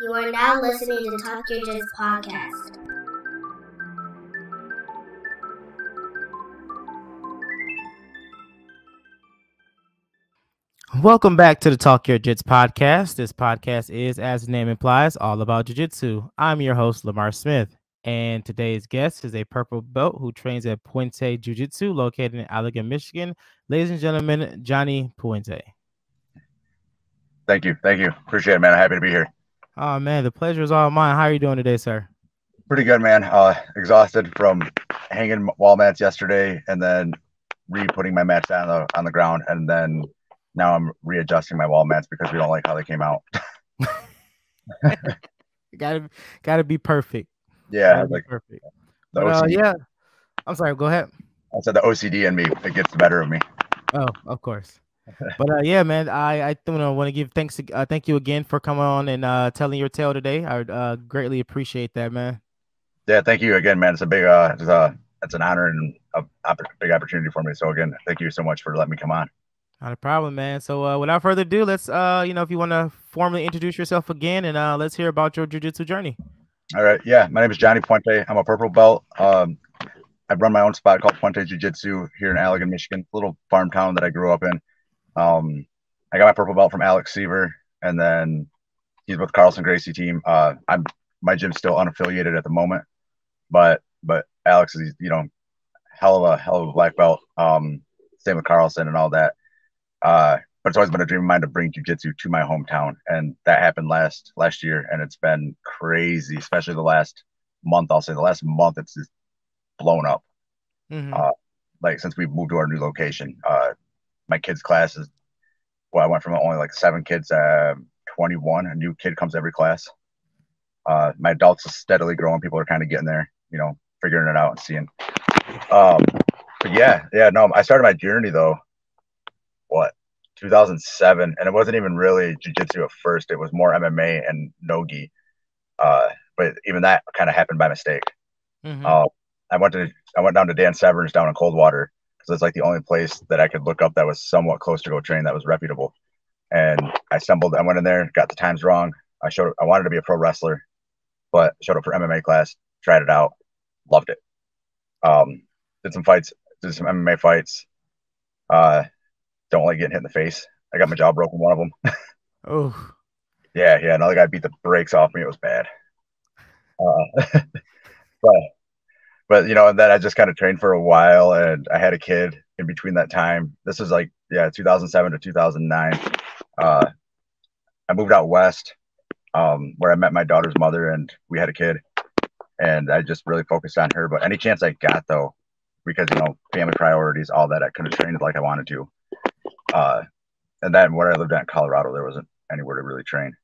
You are now listening to Talk Your Jits podcast. Welcome back to the Talk Your Jits podcast. This podcast is, as the name implies, all about jiu-jitsu. I'm your host, Lamar Smith, and today's guest is a purple belt who trains at Puente Jiu-Jitsu, located in Allegan, Michigan. Ladies and gentlemen, Jonny Puente. Thank you. Appreciate it, man. I'm happy to be here. Oh, man, the pleasure is all mine. How are you doing today, sir? Pretty good, man. Exhausted from hanging wall mats yesterday and then re-putting my mats down on the ground, and then now I'm readjusting my wall mats because we don't like how they came out. Gotta be perfect. Yeah, perfect. But, yeah, I'm sorry. Go ahead. I said the OCD in me, it gets the better of me. Oh, of course. But yeah, man, I want to give thanks. Thank you again for coming on and telling your tale today. I greatly appreciate that, man. Yeah, thank you again, man. It's a big, it's an honor and a big opportunity for me. So again, thank you so much for letting me come on. Not a problem, man. So without further ado, let's if you want to formally introduce yourself again, and let's hear about your jiu-jitsu journey. All right. Yeah, my name is Jonny Puente. I'm a purple belt. I run my own spot called Puente Jiu-Jitsu here in Allegan, Michigan, a little farm town that I grew up in. I got my purple belt from Alex Seaver, and then he's with Carlson Gracie team. My gym's still unaffiliated at the moment, but Alex is, hell of a black belt. Same with Carlson and all that. But it's always been a dream of mine to bring jiu-jitsu to my hometown, and that happened last year, and it's been crazy, especially the last month. I'll say the last month it's just blown up. Like since we've moved to our new location. My kids' classes, I went from only like 7 kids to 21. A new kid comes every class. My adults are steadily growing. People are kind of getting there, figuring it out and seeing. But yeah, no, I started my journey though, 2007, and it wasn't even really jiu-jitsu at first. It was more MMA and no-gi. But even that kind of happened by mistake. I went down to Dan Severn's down in Coldwater because it's like the only place that I could look up that was somewhat close to go train that was reputable. And I went in there, got the times wrong. I wanted to be a pro wrestler, but showed up for MMA class, tried it out, loved it. Did some MMA fights. Don't like getting hit in the face. I got my jaw broken, one of them. Oh. Yeah. Another guy beat the brakes off me. It was bad. But and then I just kind of trained for a while, and I had a kid in between that time. This was 2007 to 2009. I moved out west, where I met my daughter's mother, and we had a kid, and I just really focused on her. But any chance I got, though, because family priorities, all that, I couldn't train like I wanted to. And then where I lived at in Colorado, there wasn't anywhere to really train.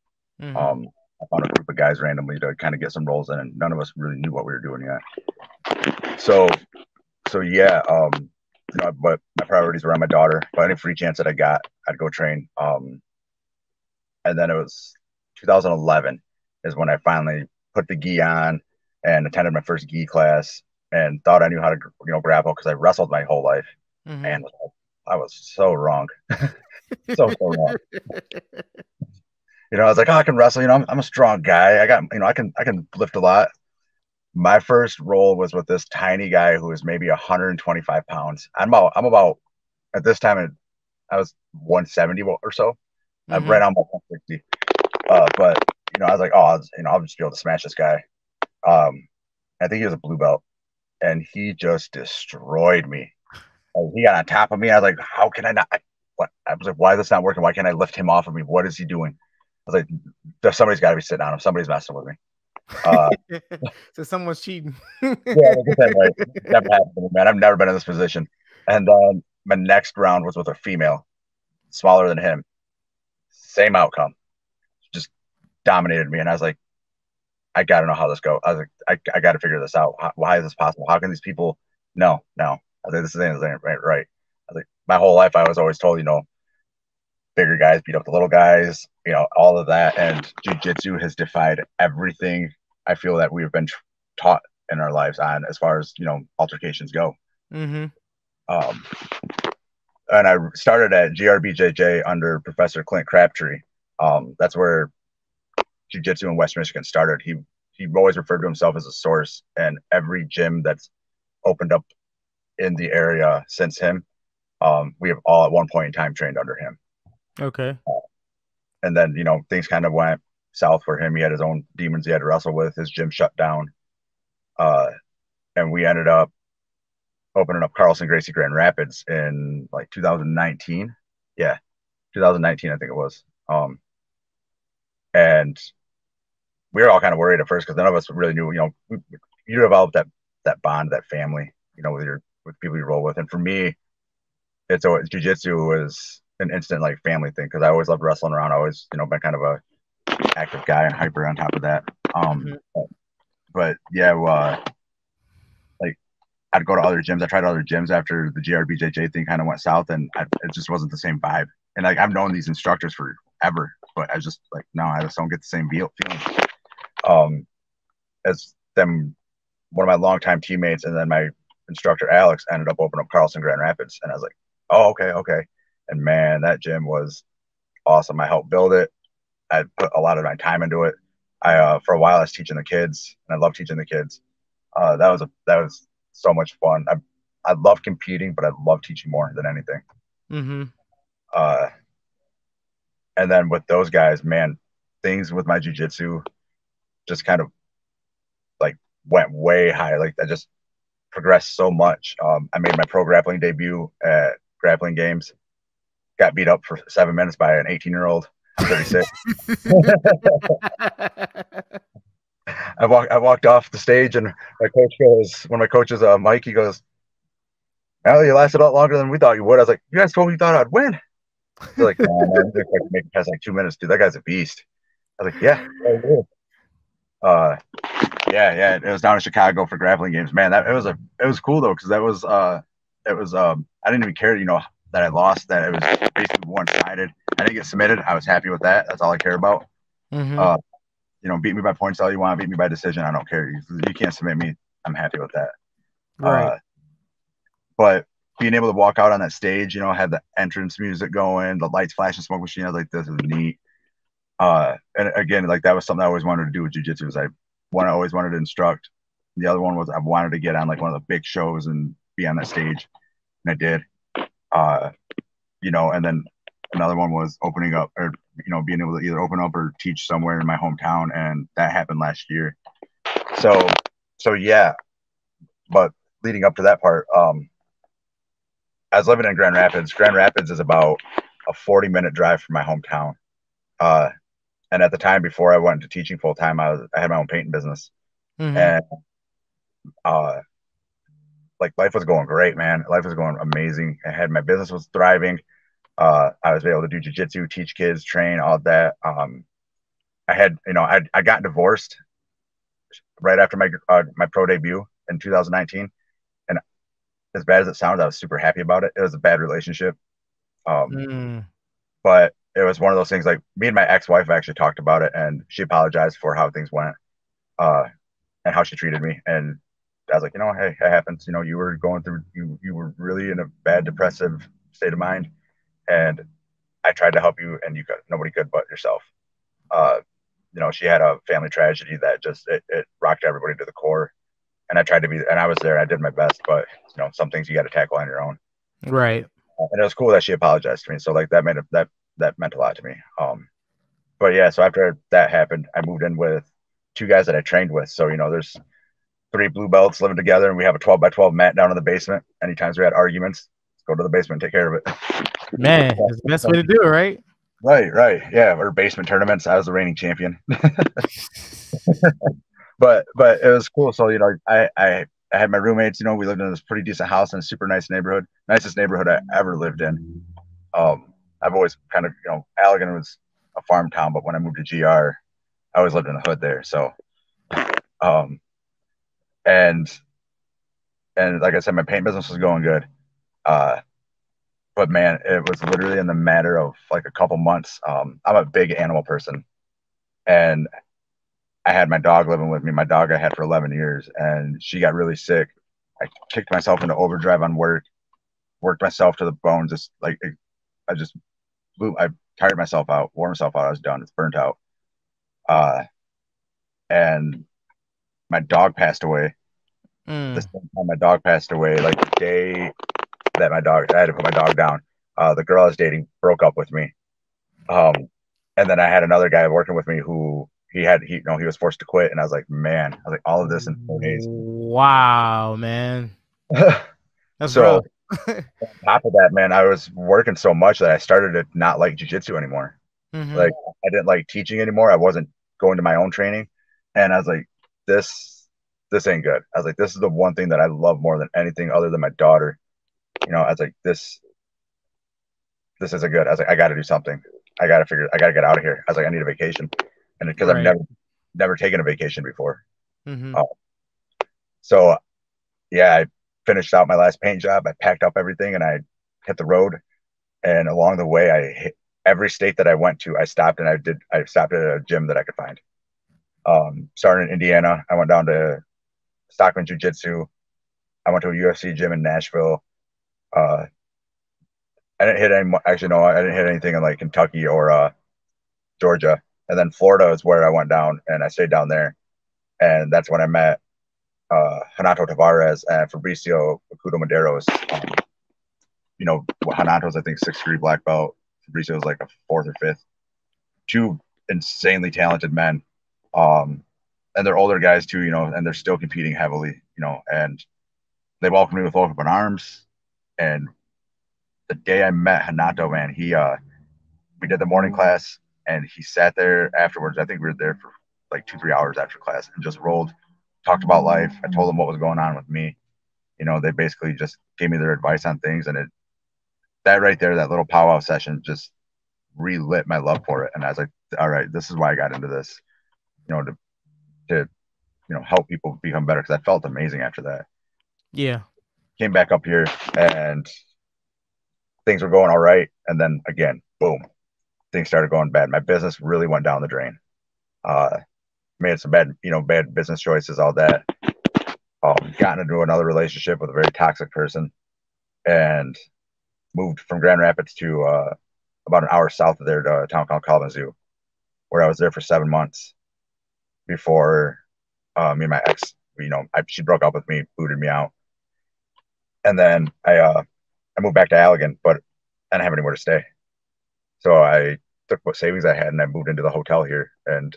I found a group of guys randomly to kind of get some rolls in, and none of us really knew what we were doing yet. So yeah, but my priorities were on my daughter. But any free chance that I got, I'd go train. And then it was 2011 is when I finally put the gi on and attended my first gi class and thought I knew how to grapple because I wrestled my whole life. And I was so wrong. so wrong. I was like, I can wrestle. I'm a strong guy. I can lift a lot. My first roll was with this tiny guy who was maybe 125 pounds. I'm about at this time I was 170 or so. I'm right on about 160. But I was like, I'll just be able to smash this guy. I think he was a blue belt, and he just destroyed me. He got on top of me. I was like, how can I not? I was like, why is this not working? Why can't I lift him off of me? What is he doing? I was like, somebody's got to be sitting on him. Somebody's messing with me. So someone's cheating. Yeah, never happened to me, man. I've never been in this position. And then my next round was with a female, smaller than him. Same outcome. Just dominated me. And I was like, I got to know how this goes. I was like, I got to figure this out. Why is this possible? How can these people? No. I was like, this ain't right. I was like, my whole life I was always told, bigger guys beat up the little guys, all of that. And jiu-jitsu has defied everything I feel that we've been taught in our lives on as far as, altercations go. And I started at GRBJJ under Professor Clint Crabtree. That's where jiu-jitsu in West Michigan started, he always referred to himself as a source, and every gym that's opened up in the area since him, we have all at one point in time trained under him. Okay. And then, things kind of went south for him. He had his own demons he had to wrestle with. His gym shut down. And we ended up opening up Carlson Gracie Grand Rapids in like 2019. Yeah, 2019, I think it was. And we were all kind of worried at first because none of us really knew, you develop that bond, that family, with people you roll with. And for me, it's always jiu-jitsu was an instant like family thing because I always loved wrestling around. I always, been kind of a active guy and hyper on top of that. But yeah, like I'd go to other gyms. I tried other gyms after the GRBJJ thing kind of went south, and it just wasn't the same vibe. And like I've known these instructors forever, but I was just like, no, I just don't get the same feeling. As them, one of my longtime teammates, and then my instructor Alex ended up opening up Carlson Grand Rapids, and I was like, oh, okay. And man, that gym was awesome. I helped build it. I put a lot of my time into it. For a while I was teaching the kids, and I love teaching the kids. That was so much fun. I love competing, but I love teaching more than anything. And then with those guys, man, things with my jiu-jitsu just kind of like went way higher. Like I just progressed so much. I made my pro grappling debut at Grappling Games. Got beat up for 7 minutes by an 18-year-old. I'm 36. I walked off the stage, and my coach goes, one of my coaches, Mike, he goes, "Well, you lasted a lot longer than we thought you would." I was like, "You guys told me you thought I'd win." They're like, "Oh, man, they're like making past like 2 minutes, dude. That guy's a beast." I was like, "Yeah, yeah." It was down in Chicago for Grappling Games. Man, it was cool though, because I didn't even care, that I lost. That it was basically one-sided. I didn't get submitted. I was happy with that. That's all I care about. Beat me by points all you want. Beat me by decision. I don't care. You can't submit me. I'm happy with that. Right. But being able to walk out on that stage, had the entrance music going, the lights flashing, smoke machine. I was like, this is neat. And again, like that was something I always wanted to do with jiu-jitsu. I always wanted to instruct. The other one was I wanted to get on like one of the big shows and be on that stage, and I did. And then another one was opening up, or being able to either open up or teach somewhere in my hometown, and that happened last year. So yeah. But leading up to that part, I was living in Grand Rapids. Grand Rapids is about a 40-minute drive from my hometown. And at the time, before I went into teaching full time, I had my own painting business, and like life was going great, man. Life was going amazing. My business was thriving. I was able to do jiu-jitsu, teach kids, train, all that. I got divorced right after my pro debut in 2019, and as bad as it sounds, I was super happy about it. It was a bad relationship, but it was one of those things. Like me and my ex-wife actually talked about it, and she apologized for how things went, and how she treated me. And I was like, hey, it happens. You were going through, you were really in a bad depressive state of mind, and I tried to help you, and nobody could but yourself. She had a family tragedy that just it rocked everybody to the core, and I tried to be, and I was there. I did my best, but some things you got to tackle on your own. Right. And it was cool that she apologized to me. So like that meant a lot to me. But yeah, so after that happened, I moved in with 2 guys that I trained with. So there's 3 blue belts living together, and we have a 12x12 mat down in the basement. Anytime we had arguments, let's go to the basement and take care of it. Man, that's the best way to do it, right? Right. Yeah, or basement tournaments. I was the reigning champion. But it was cool. So I had my roommates. We lived in this pretty decent house in a super nice neighborhood, nicest neighborhood I ever lived in. I've always kind of Allegan was a farm town, but when I moved to GR, I always lived in the hood there. So, and like I said, my paint business was going good. But man, it was literally in the matter of like a couple months. I'm a big animal person, and I had my dog living with me. My dog I had for 11 years, and she got really sick. I kicked myself into overdrive on work, worked myself to the bone. Just like I tired myself out, wore myself out. I was done. It's burnt out. and my dog passed away. The same time my dog passed away, like the day that I had to put my dog down. The girl I was dating broke up with me. And then I had another guy working with me who he was forced to quit, and I was like, man, all of this in 4 days. Wow, man. That's So rough. on top of that, man, I was working so much that I started to not like jiu-jitsu anymore. Like I didn't like teaching anymore. I wasn't going to my own training, and I was like, this ain't good. I was like, this is the one thing that I love more than anything other than my daughter. I was like, this isn't good. I was like, I got to do something. I got to get out of here. I was like, I need a vacation, and because I've never taken a vacation before. So yeah, I finished out my last paint job. I packed up everything and I hit the road. And along the way, I hit every state that I went to. I stopped and I stopped at a gym that I could find. Starting in Indiana, I went down to Stockman Jiu-Jitsu. I went to a UFC gym in Nashville. I didn't hit any. Actually, no, I didn't hit anything in like Kentucky or Georgia. And then Florida is where I went down, and I stayed down there. And that's when I met Renato Tavares and Fabricio Acudo Maderos. Renato's I think 6th degree black belt. Fabricio's like a 4th or 5th. Two insanely talented men, and they're older guys too. And they're still competing heavily. And they welcomed me with open arms. And the day I met Renato, man, we did the morning class, and he sat there afterwards. I think we were there for like 2-3 hours after class, and just talked about life. I told them what was going on with me. They basically just gave me their advice on things, and that right there, that little powwow session just relit my love for it. And I was like, all right, this is why I got into this, to help people become better, because I felt amazing after that. Yeah. Came back up here and things were going all right. And then again, boom, things started going bad. My business really went down the drain. Made some bad business choices, all that. Got into another relationship with a very toxic person, and moved from Grand Rapids to about an hour south of there to a town called Kalamazoo, where I was there for 7 months before me and my ex, she broke up with me, booted me out. And then I moved back to Allegan, but I didn't have anywhere to stay. So I took what savings I had and I moved into the hotel here, and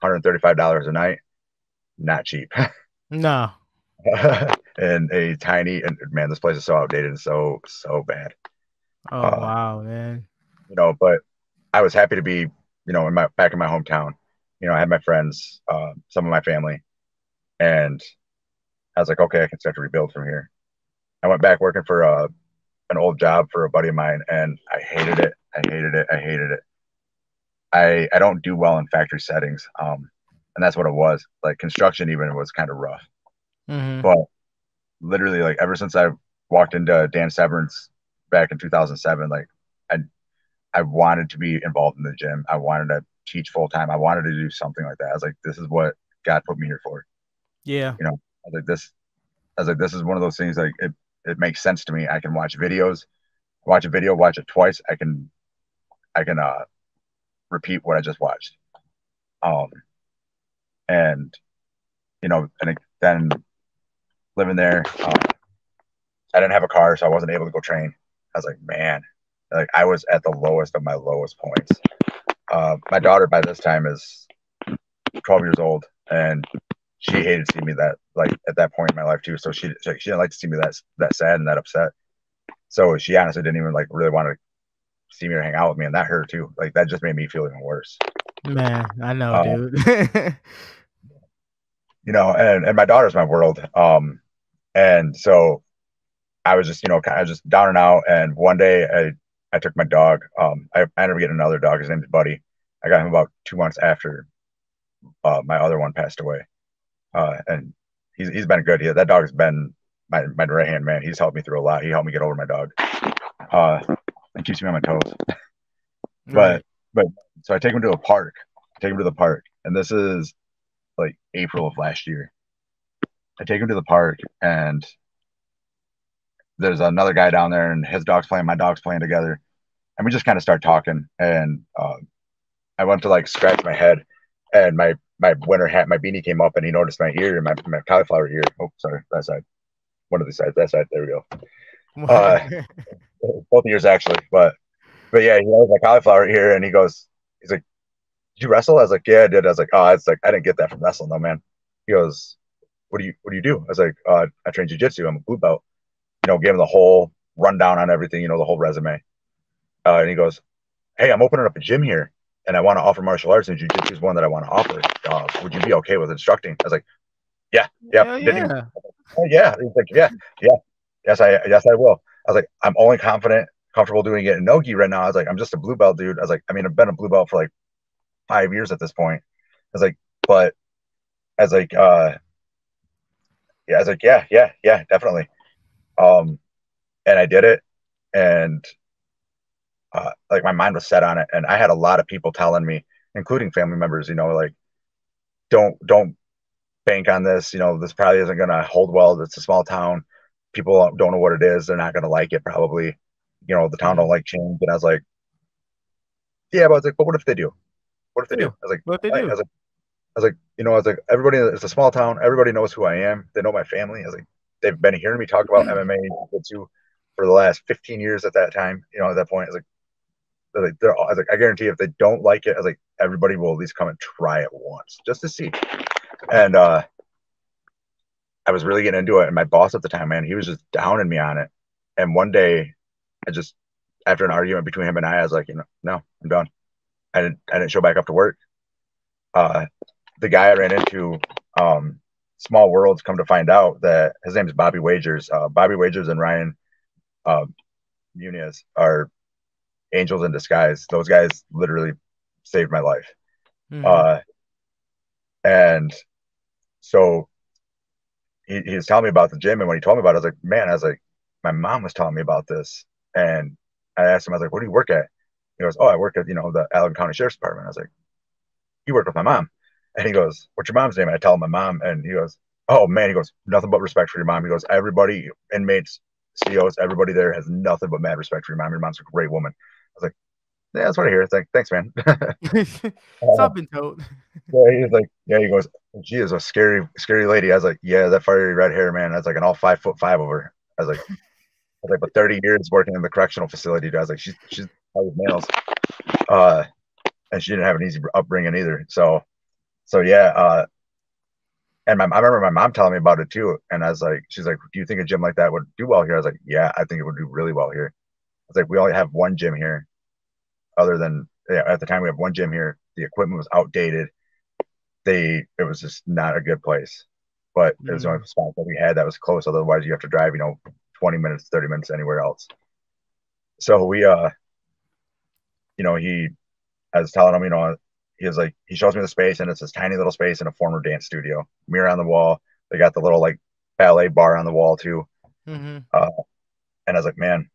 $135 a night, not cheap. No. And man, this place is so outdated and so bad. Oh wow, man. But I was happy to be, back in my hometown. I had my friends, some of my family, and I was like, okay, I can start to rebuild from here. I went back working for an old job for a buddy of mine, and I hated it. I don't do well in factory settings, and that's what it was. Like construction, even, was kind of rough. But literally, like, ever since I walked into Dan Severn's back in 2007, like I wanted to be involved in the gym. I wanted to teach full time. I wanted to do something like that. I was like, this is what God put me here for. Yeah. I was like, this is one of those things, like, it makes sense to me. I can watch videos, watch a video, watch it twice. I can repeat what I just watched. And then living there, I didn't have a car, so I wasn't able to go train. I was like, man, like, I was at the lowest of my lowest points. My daughter by this time is 12 years old, and she hated seeing me that, like, at that point in my life too. So she didn't like to see me that sad and that upset. So she honestly didn't even, like, really want to see me or hang out with me, and that hurt too. Like, that just made me feel even worse. Man, I know, dude. And my daughter's my world. And so I was just, kind of just down and out. And one day I took my dog. I ended up getting another dog. His name's Buddy. I got him about 2 months after my other one passed away. And he's been good. That dog has been my right hand man. He's helped me through a lot. He helped me get over my dog. And keeps me on my toes. Right. But so I take him to a park. And this is like April of last year. I take him to the park, and there's another guy down there, and his dog's playing, my dog's playing together, and we just kind of start talking. And I went to, like, scratch my head, and my my winter hat, my beanie came up, and he noticed my ear, my cauliflower ear. Oh, sorry, that side. One of these sides. That side. There we go. Both ears actually, but yeah, he has my cauliflower ear, and he's like, "Did you wrestle?" I was like, "Yeah, I did." I was like, "Oh, it's like I didn't get that from wrestling, though, man." He goes, "What do you do?" I was like, "I train jujitsu. I'm a blue belt." Gave him the whole rundown on everything, the whole resume. And he goes, "Hey, I'm opening up a gym here, and I want to offer martial arts, and jujitsu is one that I want to offer. Would you be okay with instructing?" I was like, "Yeah, yeah." Oh, yeah. He's like, "Yeah, yeah, yes, I will." I was like, "I'm only comfortable doing it in nogi right now." I was like, "I'm just a blue belt, dude." I was like, I've been a blue belt for like 5 years at this point. I was like, but I was like, yeah, I was like, yeah, definitely. And I did it, and like my mind was set on it, and I had a lot of people telling me, including family members, like, don't bank on this. This probably isn't gonna hold well. It's a small town. People don't know what it is. They're not gonna like it probably. The town don't like change. And I was like, yeah, but I was like, but what if they do? What if they do? I was like, what if they I do? was like, everybody. It's a small town. Everybody knows who I am. They know my family. I was like, they've been hearing me talk about MMA and jiu-jitsu for the last 15 years. At that time, at that point, I was like, I was like, I guarantee if they don't like it, I was like, everybody will at least come and try it once just to see. And I was really getting into it. And my boss at the time, man, he was just downing me on it. And one day, after an argument between him and I was like, no, I'm done. I didn't show back up to work. The guy I ran into, small worlds, come to find out that his name is Bobby Wagers. Bobby Wagers and Ryan Muniz are angels in disguise. Those guys literally saved my life. And so he was telling me about the gym, and when he told me about it, I was like, man, my mom was telling me about this, and I asked him, I was like, where do you work at? He goes, oh, I work at the Allegan County Sheriff's Department. I was like, you work with my mom? And he goes, what's your mom's name? And I tell him my mom, and he goes, oh man, he goes, nothing but respect for your mom. He goes, everybody, inmates, COs, everybody there has nothing but mad respect for your mom. Your mom's a great woman. I was like, yeah, that's what I hear. It's like, thanks, man. So I've been told. Yeah, he was like, yeah, he goes, she is a scary, scary lady. I was like, yeah, that fiery red hair, man. I was like, an all 5'5" over. I was like, but 30 years working in the correctional facility. I was like, she's probably males. And she didn't have an easy upbringing either. So yeah. And I remember my mom telling me about it too. And I was like, she's like, do you think a gym like that would do well here? I was like, yeah, I think it would do really well here. I was like, we only have one gym here. At the time we have one gym here. The equipment was outdated. It was just not a good place. But it was the only spot that we had that was close. Otherwise, you have to drive, 20 minutes, 30 minutes anywhere else. So we, I was telling him, he was like, he shows me the space, and it's this tiny little space in a former dance studio. Mirror on the wall. They got the little like ballet bar on the wall too. And I was like, man,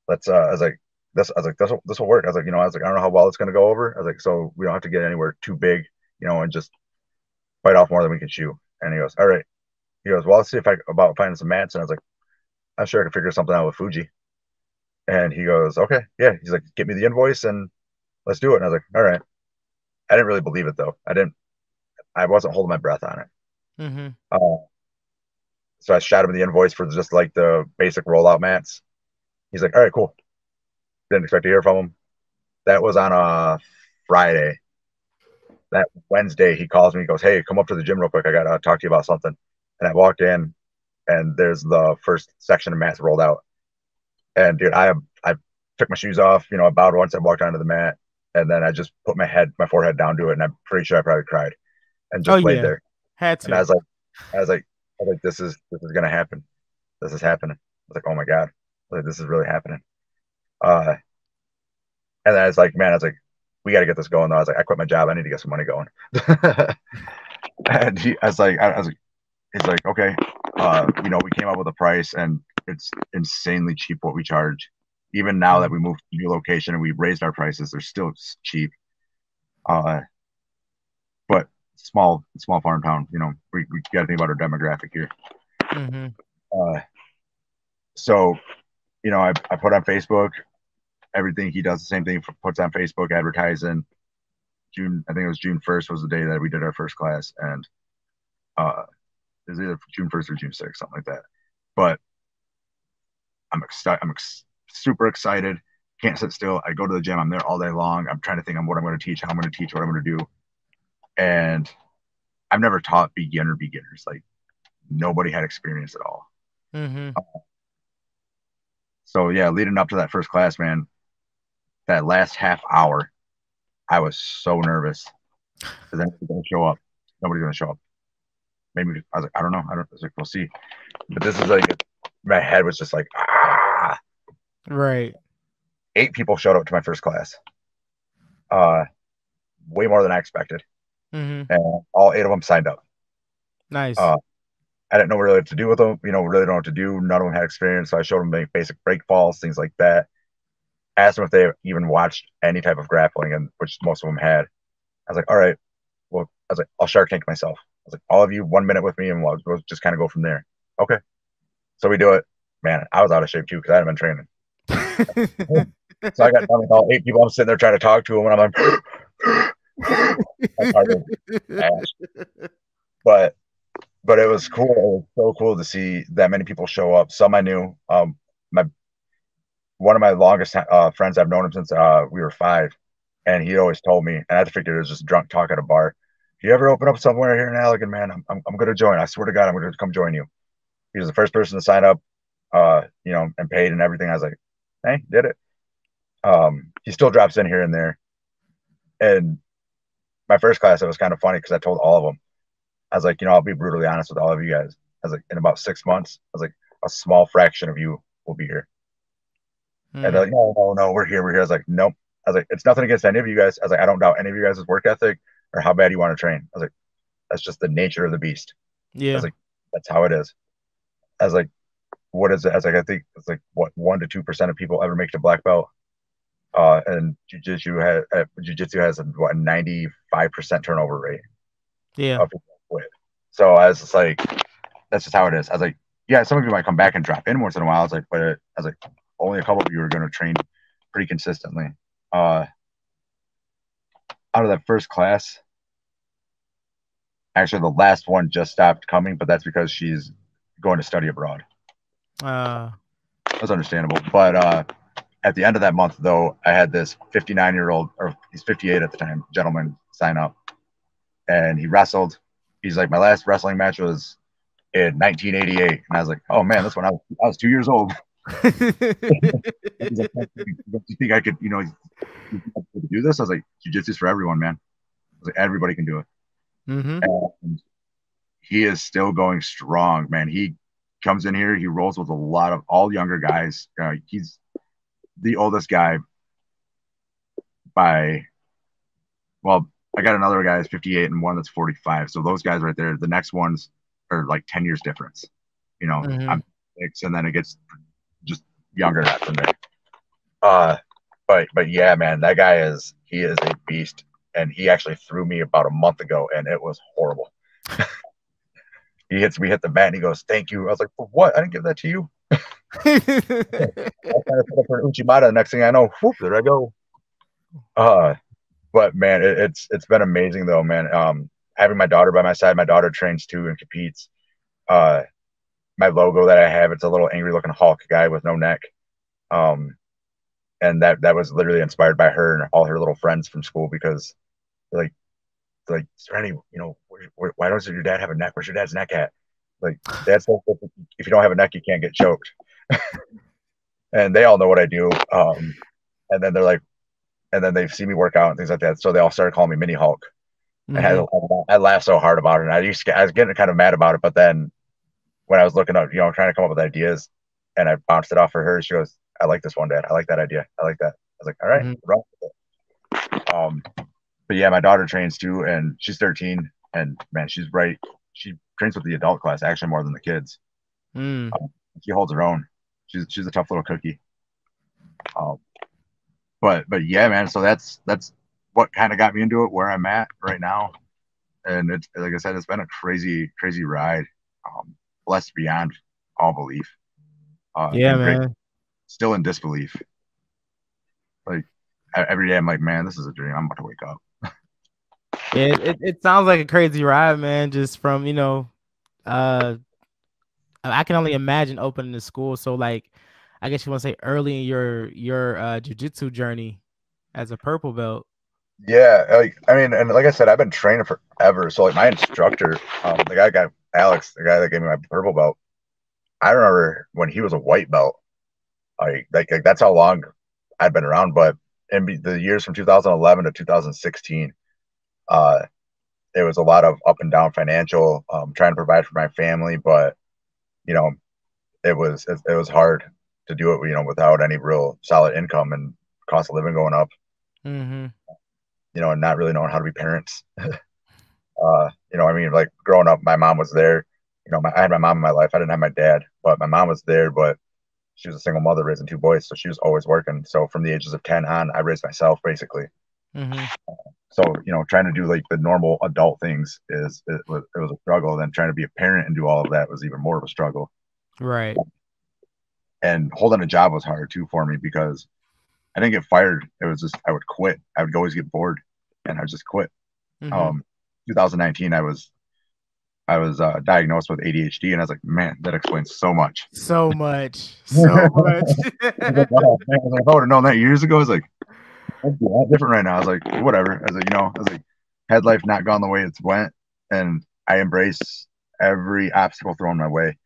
let's. I was like, this will work. I was like, I don't know how well it's gonna go over. I was like, so we don't have to get anywhere too big, and just bite off more than we can chew. And he goes, all right. He goes, well, let's see if about finding some mats. And I was like, I'm sure I can figure something out with Fuji. And he goes, okay, yeah. He's like, get me the invoice and let's do it. And I was like, all right. I didn't really believe it though. I wasn't holding my breath on it. So I shot him the invoice for just like the basic rollout mats. He's like, all right, cool. Didn't expect to hear from him. That was on a Friday. That Wednesday, he calls me. He goes, hey, come up to the gym real quick. I got to talk to you about something. And I walked in, and there's the first section of mats rolled out. And dude, I took my shoes off. I bowed once. I walked onto the mat, and then I just put my forehead down to it, and I'm pretty sure I probably cried, and just laid there. Had to. And I was like, this is gonna happen. This is happening. I was like, oh my god, this is really happening. And then I was like, we got to get this going. Though. I was like, I quit my job. I need to get some money going. And he's like, okay, we came up with a price, and it's insanely cheap what we charge. Even now that we moved to a new location and we raised our prices, they're still cheap. But small farm town, we got to think about our demographic here. So, I put on Facebook everything. He does the same thing, puts on Facebook advertising. June. I think it was June 1st was the day that we did our first class, and it was either June 1st or June 6th, something like that. But I'm excited. Super excited. Can't sit still. I go to the gym. I'm there all day long. I'm trying to think of what I'm going to teach, how I'm going to teach, what I'm going to do. And I've never taught beginners. Like nobody had experience at all. Mm-hmm. So yeah, leading up to that first class, man, that last half hour, I was so nervous because nobody's going to show up. Nobody's going to show up. Maybe I was like, I don't know. I was like, we'll see. But this is like, my head was just like, ah. Right. 8 people showed up to my first class. Way more than I expected. Mm-hmm. And all 8 of them signed up. Nice. I didn't know really what to do with them. Really don't know what to do. None of them had experience. So I showed them basic break falls, things like that. Asked them if they even watched any type of grappling, and which most of them had. I was like, all right, well, I was like, I'll Shark Tank myself. I was like, all of you 1 minute with me, and we'll just kind of go from there. Okay. So we do it. Man, I was out of shape too because I hadn't been training. So I got done with all 8 people. I'm sitting there trying to talk to them, and I'm like, but it was cool. It was so cool to see that many people show up. Some I knew. One of my longest friends, I've known him since we were 5, and he always told me, and I figured it was just drunk talk at a bar. If you ever open up somewhere here in Allegan, man, I'm going to join. I swear to God, I'm going to come join you. He was the first person to sign up, and paid and everything. I was like, hey, did it. He still drops in here and there. And my first class, it was kind of funny because I told all of them, I was like, I'll be brutally honest with all of you guys. I was like, in about 6 months, I was like, a small fraction of you will be here. And they're like, no, we're here. I was like, nope. I was like, it's nothing against any of you guys. I was like, I don't doubt any of you guys' work ethic or how bad you want to train. I was like, that's just the nature of the beast. Yeah. I was like, that's how it is. I was like, what is it? I was like, I think it's like what 1 to 2% of people ever make the black belt. And jiu-jitsu has a 95% turnover rate. Yeah. So I was just like, that's just how it is. I was like, yeah, some of you might come back and drop in once in a while. I was like, but I was like, only a couple of you are going to train pretty consistently. Out of that first class, actually, the last one just stopped coming, but that's because she's going to study abroad. That's understandable. But at the end of that month, though, I had this 59-year-old, or he's 58 at the time, gentleman sign up, and he wrestled. He's like, my last wrestling match was in 1988, and I was like, oh man, that's when I was 2 years old. He's like, you think I could, do this? I was like, jiu-jitsu's for everyone, man. I was like, everybody can do it. Mm-hmm. And he is still going strong, man. He comes in here, he rolls with a lot of all younger guys. He's the oldest guy by, well, I got another guy that's 58 and one that's 45. So those guys right there, the next ones are like 10 years difference. I'm 6, and then it gets just younger from there. But yeah, man, that guy he is a beast, and he actually threw me about a month ago, and it was horrible. We hit the mat, and he goes, "Thank you." I was like, "For what? I didn't give that to you." I was trying to put up for an Uchimata. The next thing I know, whoop, there I go. But man, it's been amazing though, man. Having my daughter by my side, my daughter trains too and competes. My logo that I have, it's a little angry looking Hulk guy with no neck. And that was literally inspired by her and all her little friends from school, because they're like, Serenity, why doesn't your dad have a neck? Where's your dad's neck at? Like, Dad says if you don't have a neck, you can't get choked. And they all know what I do. And then they're like, and then they see me work out and things like that. So they all started calling me Mini Hulk. Mm-hmm. And I laughed so hard about it. And I was getting kind of mad about it. But then when I was looking up, trying to come up with ideas, and I bounced it off for her, she goes, I like this one, Dad. I like that idea. I like that. I was like, all right, run with it. But yeah, my daughter trains too, and she's 13, and man, she's right. She trains with the adult class actually more than the kids. She holds her own. She's a tough little cookie. But yeah, man. So that's what kind of got me into it, where I'm at right now, and it's, like I said, it's been a crazy ride. Blessed beyond all belief. Yeah, man. Still in disbelief. Like every day, I'm like, man, this is a dream. I'm about to wake up. It sounds like a crazy ride, man. Just from uh, I can only imagine opening the school. So like, I guess you want to say early in your jujitsu journey as a purple belt. Yeah, like I mean, and like I said, I've been training forever. So like my instructor, the guy got Alex, the guy that gave me my purple belt. I remember when he was a white belt. Like that's how long I'd been around. But in the years from 2011 to 2016, uh, it was a lot of up and down financial, trying to provide for my family. But you know, it was hard to do it, without any real solid income and cost of living going up. Mm-hmm. And not really knowing how to be parents. I mean, like growing up, my mom was there. I had my mom in my life. I didn't have my dad, but my mom was there. But she was a single mother raising two boys, so she was always working. So from the ages of 10 on, I raised myself basically. Mm-hmm. So trying to do like the normal adult things it was a struggle. Then trying to be a parent and do all of that was even more of a struggle. Right. And holding a job was hard too for me because I didn't get fired. It was just I would quit. I would always get bored, and I would just quit. Mm-hmm. 2019, I was diagnosed with ADHD, and I was like, man, that explains so much. So much. So much. Oh, man, if I would have known that years ago, I was like, I'd be a lot different right now. I was like, whatever. I was like, had life not gone the way it's went, and I embrace every obstacle thrown my way.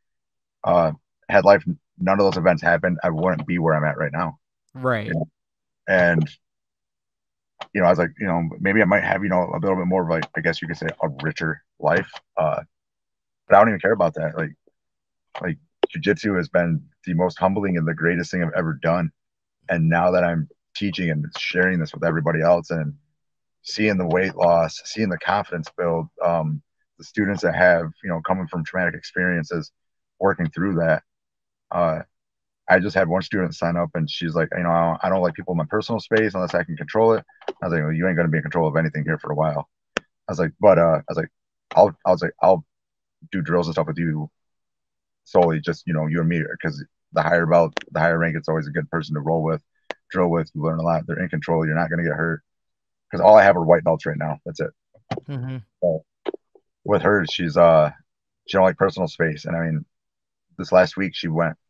Uh, had life none of those events happened, I wouldn't be where I'm at right now. Right. And I was like, maybe I might have, a little bit more of like, I guess you could say, a richer life. But I don't even care about that. Like jujitsu has been the most humbling and the greatest thing I've ever done. And now that I'm teaching and sharing this with everybody else and seeing the weight loss, seeing the confidence build, the students that have, coming from traumatic experiences, working through that. I just had one student sign up and she's like, I don't like people in my personal space unless I can control it. I was like, well, you ain't going to be in control of anything here for a while. I was like, but I was like, I'll do drills and stuff with you solely just, you and me, because the higher belt, the higher rank, it's always a good person to roll with, drill with. You learn a lot. They're in control. You're not going to get hurt. Because all I have are white belts right now. That's it. Mm-hmm. So with her, she don't like personal space. And I mean, this last week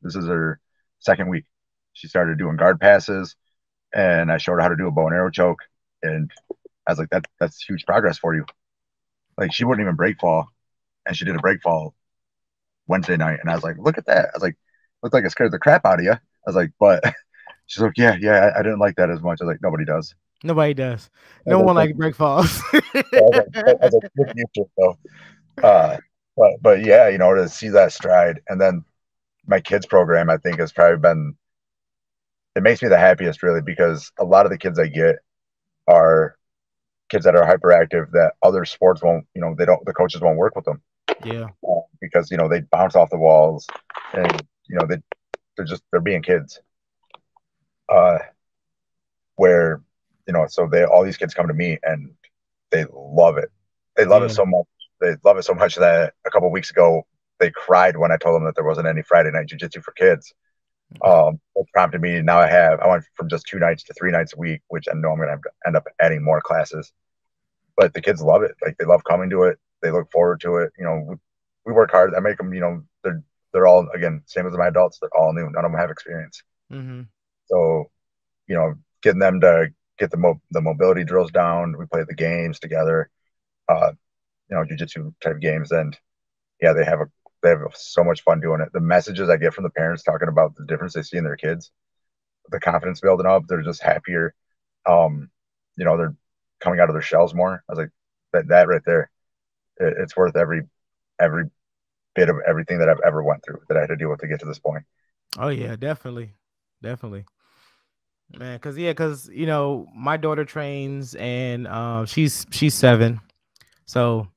this is her second week. She started doing guard passes, and I showed her how to do a bow and arrow choke. And I was like, that's huge progress for you. Like she wouldn't even break fall, and she did a break fall Wednesday night, and I was like, look at that. I was like, looked like it scared the crap out of you. I was like, but she's like, yeah, I didn't like that as much. I was like, nobody does. Nobody does. No one likes break falls. Good future, though. But yeah, to see that stride, and then my kids program, I think has probably been. It makes me the happiest, really, because a lot of the kids I get are kids that are hyperactive that other sports won't. The coaches won't work with them. Yeah. Because they bounce off the walls, and they're being kids. Where so all these kids come to me and they love it. They love it so much. They love it so much that a couple of weeks ago they cried when I told them that there wasn't any Friday night jiu-jitsu for kids. It prompted me. Now I went from just 2 nights to 3 nights a week, which I know I'm going to have to end up adding more classes. But the kids love it. Like they love coming to it. They look forward to it. We work hard. I make them. They're all, again, same as my adults. They're all new. None of them have experience. Mm-hmm. So getting them to get the mobility drills down. We play the games together. Jiu-jitsu type games, and yeah, they have so much fun doing it. The messages I get from the parents talking about the difference they see in their kids, the confidence building up, they're just happier. They're coming out of their shells more. I was like, that right there, it's worth every bit of everything that I've ever went through that I had to deal with to get to this point. Oh yeah, definitely, man. Because my daughter trains, and she's 7, so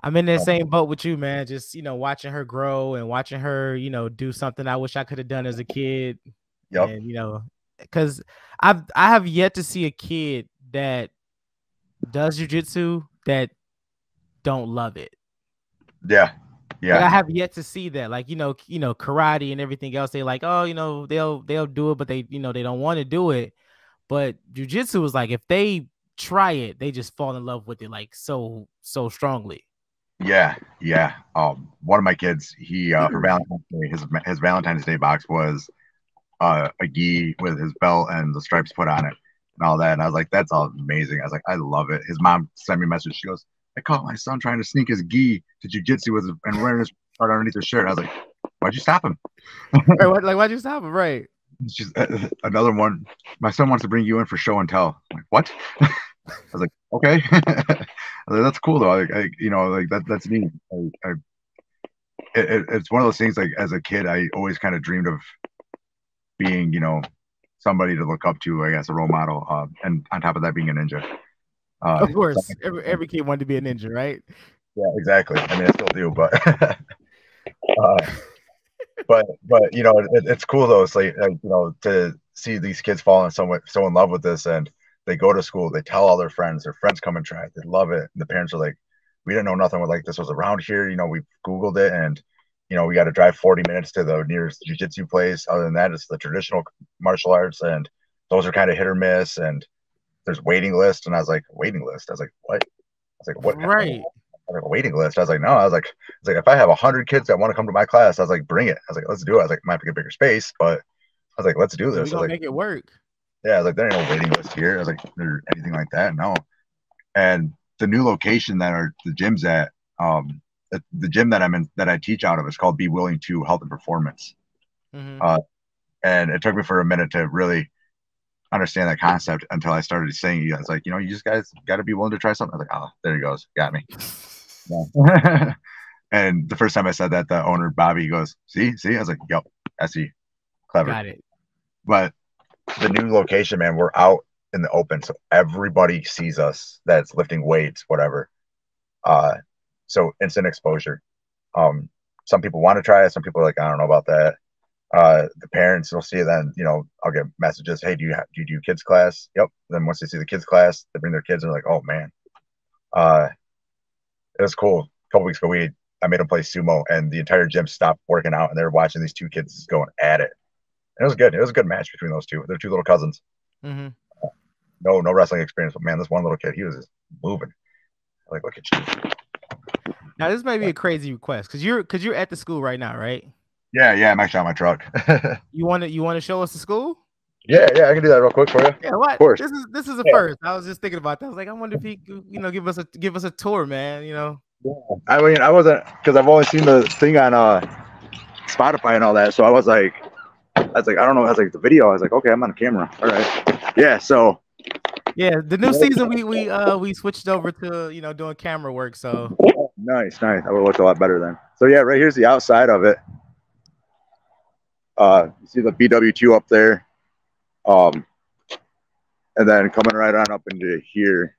I'm in the same boat with you, man. Just watching her grow and watching her, do something I wish I could have done as a kid. Yep. And because I have yet to see a kid that does jujitsu that don't love it. Yeah. Like, I have yet to see that. Like, karate and everything else, they like, oh, they'll do it, but they, they don't want to do it. But jujitsu is like, if they try it, they just fall in love with it like so strongly. Yeah. One of my kids, he for Valentine's Day, his Valentine's Day box was a gi with his belt and the stripes put on it and all that. And I was like, that's all amazing. I was like, I love it. His mom sent me a message. She goes, I caught my son trying to sneak his gi to jujitsu and wearing his part underneath his shirt. I was like, why'd you stop him? Right, why'd you stop him? Right. She's another one. My son wants to bring you in for show and tell. I'm like, what? I was like, okay. Like, that's cool though. Like that's neat. It's one of those things. Like as a kid, I always kind of dreamed of being, somebody to look up to. I guess a role model. And on top of that, being a ninja. Of course, every kid wanted to be a ninja, right? Yeah, exactly. I mean, I still do, but but it's cool though. It's like to see these kids falling so in love with this, and they go to school, they tell all their friends come and try it, they love it, and the parents are like, we didn't know nothing like this was around here. We Googled it, and we got to drive 40 minutes to the nearest jiu-jitsu place. Other than that, it's the traditional martial arts, and those are kind of hit or miss, and there's waiting list. And I was like, waiting list? I was like, what? I was like, what? Right. I was like, a waiting list. I was like, no. I was like, if I have 100 kids that want to come to my class, I was like, bring it. I was like, let's do it. I was like, might have to get bigger space, but I was like, let's do this. We're gonna make it work. Yeah, I was like, there ain't no waiting list here. I was like, there anything like that? No. And the new location that are the gyms at, the gym that I'm in, that I teach out of, is called Be Willing to Health and Performance. Mm-hmm. And it took me for a minute to really understand that concept until I started saying, you guys, like, you just guys got to be willing to try something. I was like, oh, there he goes, got me. Yeah. And the first time I said that, the owner Bobby goes, see. I was like, yep, I see, clever. Got it. But the new location, man, we're out in the open, so everybody sees us that's lifting weights, whatever. So instant exposure. Some people want to try it, some people are like, I don't know about that. The parents will see it, then I'll get messages, hey, do you do kids class? Yep. Then once they see the kids class, they bring their kids and they're like, oh man. It was cool. A couple weeks ago, I made them play sumo, and the entire gym stopped working out, and they were watching these two kids going at it. And it was good. It was a good match between those two. They're two little cousins. Mm-hmm. No wrestling experience, but man, this one little kid, he was just moving. Like, look at you. Now this might be a crazy request because you're at the school right now, right? Yeah, I'm actually on my truck. You want to show us the school? Yeah, I can do that real quick for you. Yeah, what? Of course. This is a first. I was just thinking about that. I was like, I wonder if he give us a tour, man. Yeah. I mean, I wasn't, because I've only seen the thing on Spotify and all that, so I was like, I don't know. I was like, the video. I was like, okay, I'm on a camera. All right. Yeah. So. Yeah, the new season we switched over to doing camera work. So. Nice. That would look a lot better then. So yeah, right here's the outside of it. You see the BW2 up there. And then coming right on up into here.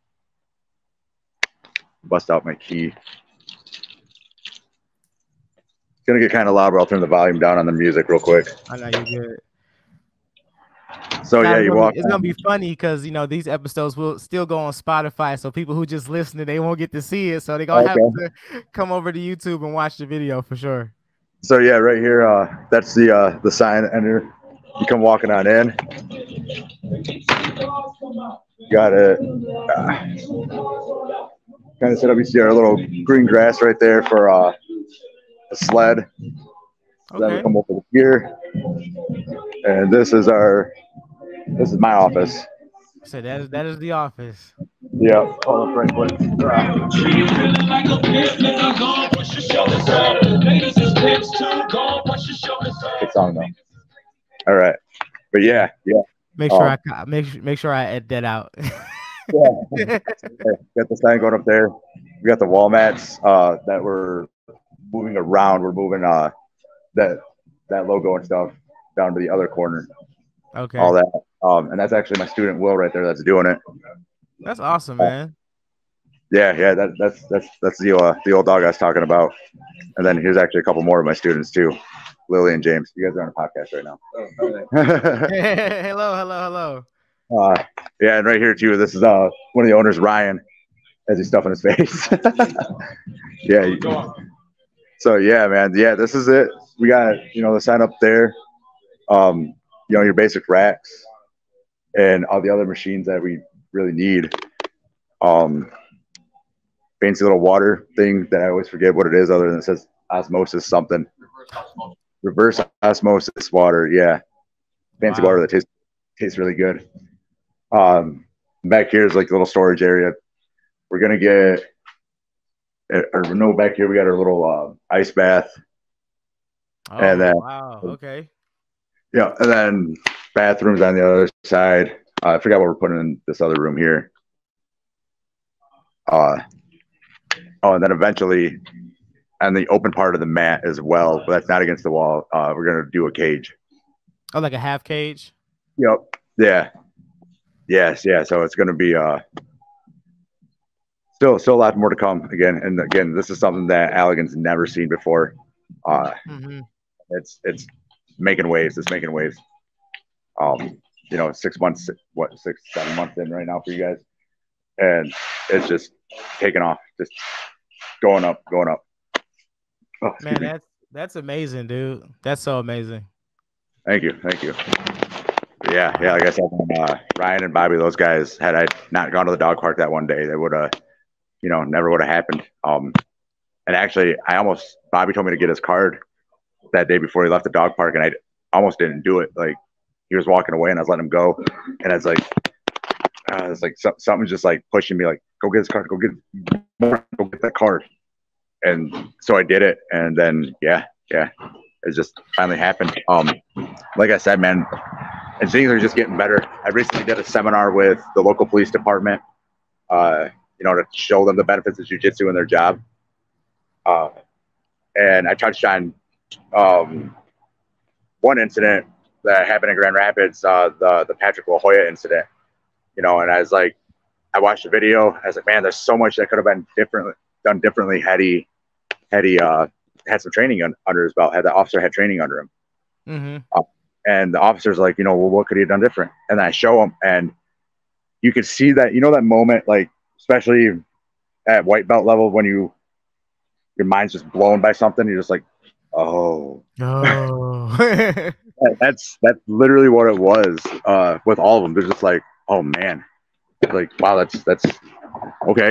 Bust out my key. It's gonna get kind of loud, but I'll turn the volume down on the music real quick. I know you're good. So yeah, it's gonna be funny because these episodes will still go on Spotify, so people who just listening, they won't get to see it, so they're gonna have to come over to YouTube and watch the video for sure. So yeah, right here, that's the sign, and you come walking on in. Got it. Kind of set up. You see our little green grass right there for a sled. Okay. Then we come over here, and this is my office. So that is the office. Yeah. Hold up right quick. Good song though. All right, but yeah. Make sure I edit that out. Yeah. Got the sign going up there. We got the wall mats that we're moving around. We're moving that logo and stuff down to the other corner. Okay. All that. And that's actually my student Will right there that's doing it. That's awesome, man. Yeah. That's the old dog I was talking about. And then here's actually a couple more of my students too, Lily and James. You guys are on a podcast right now. Hello. Yeah, and right here too. This is one of the owners, Ryan, as he's stuffing his face. Yeah. So yeah, man. Yeah, this is it. We got the sign up there. Your basic racks and all the other machines that we really need. fancy little water thing that I always forget what it is, other than it says osmosis something. Reverse osmosis water, yeah. Fancy water that tastes really good. Back here is like a little storage area. We're gonna get, or no, back here we got our little ice bath. Oh, and then wow. Okay. yeah, and then bathrooms on the other side. I forgot what we're putting in this other room here. And then eventually, on the open part of the mat as well, but that's not against the wall. We're gonna do a cage. Oh, like a half cage? Yep. Yeah. Yes. Yeah. So it's gonna be still a lot more to come. Again, this is something that Allegan's never seen before. It's making waves. It's making waves. 6 months, 7 months in right now for you guys, and it's just taking off, just going up. Oh, man, that's amazing, dude. That's so amazing. Thank you. Yeah. Like I said, Ryan and Bobby, those guys, had I not gone to the dog park that one day, they would have, never would have happened. And actually, Bobby told me to get his card that day before he left the dog park, and I almost didn't do it. Like, he was walking away, and I was letting him go, and I was like, something's just like pushing me, like, go get his card, go get that card. And so I did it, and then yeah, it just finally happened. Like I said, man, and things are just getting better. I recently did a seminar with the local police department, to show them the benefits of jiu-jitsu in their job. And I touched on one incident that happened in Grand Rapids, the Patrick La Jolla incident. And I was like, I watched the video. I was like, man, there's so much that could have been done differently had he had some training under his belt, had the officer had training under him. And the officer's like, well, what could he have done different? And then I show him, and you could see that, that moment, like, especially at white belt level, when your mind's just blown by something. You're just like, oh. That's literally what it was with all of them. They're just like, oh man, like, wow, that's okay.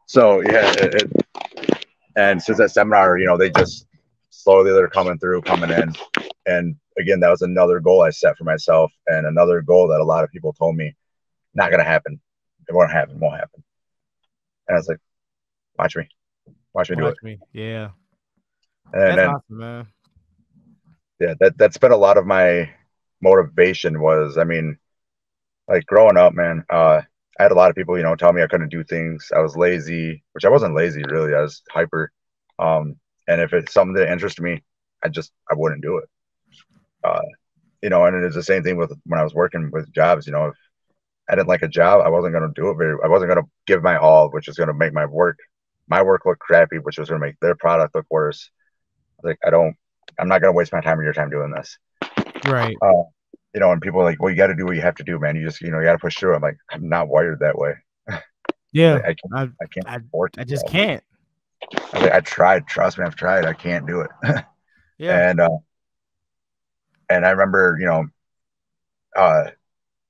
So yeah, and since that seminar, they just slowly they're coming in. And again, that was another goal I set for myself, and another goal that a lot of people told me not gonna happen. It won't happen. And I was like, watch me do it. Yeah. And that's awesome, man. Yeah, that's been a lot of my motivation. Was, I mean, like, growing up, man, I had a lot of people, tell me I couldn't do things. I was lazy, which I wasn't lazy, really. I was hyper. And if it's something that interested me, I wouldn't do it. And it's the same thing with when I was working with jobs. If I didn't like a job, I wasn't going to do it I wasn't going to give my all, which is going to make my work look crappy, which was going to make their product look worse. Like, I'm not going to waste my time or your time doing this. Right. And people are like, well, you got to do what you have to do, man. You just, you got to push through. I'm like, I'm not wired that way. Yeah. I can't afford to. I just can't. I tried. Trust me, I've tried. I can't do it. Yeah. And I remember,